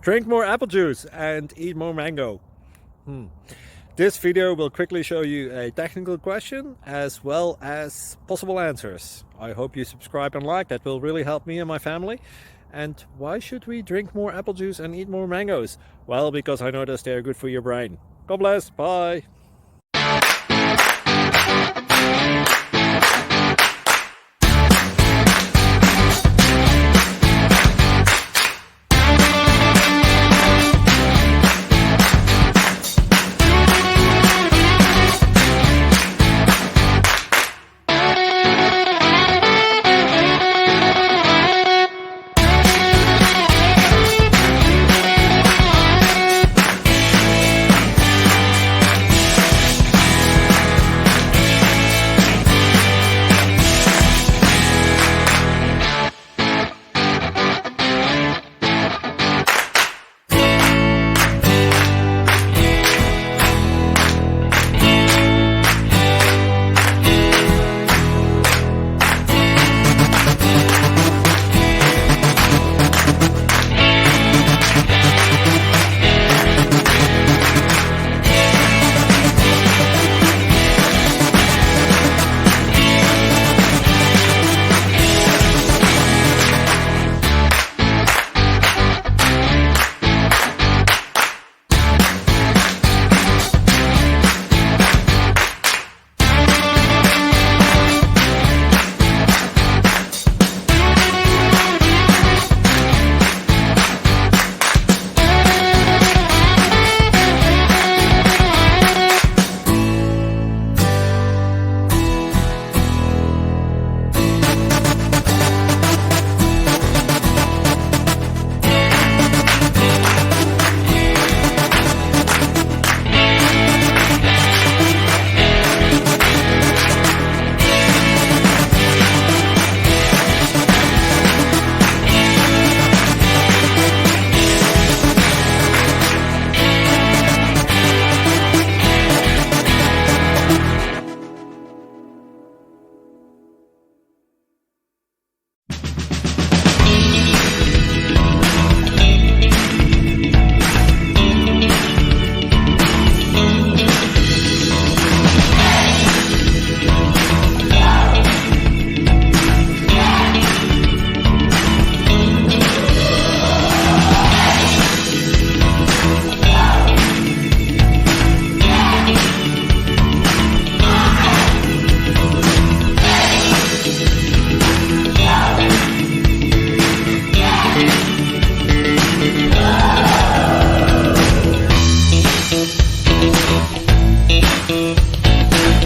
Drink more apple juice and eat more mango. This video will quickly show you a technical question as well as possible answers. I hope you subscribe and like, that will really help me and my family. And why should we drink more apple juice and eat more mangoes? Well, because I noticed they're good for your brain. God bless, bye!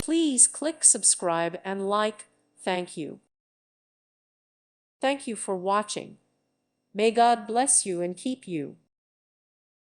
Please click subscribe and like. Thank you. Thank you for watching. May God bless you and keep you.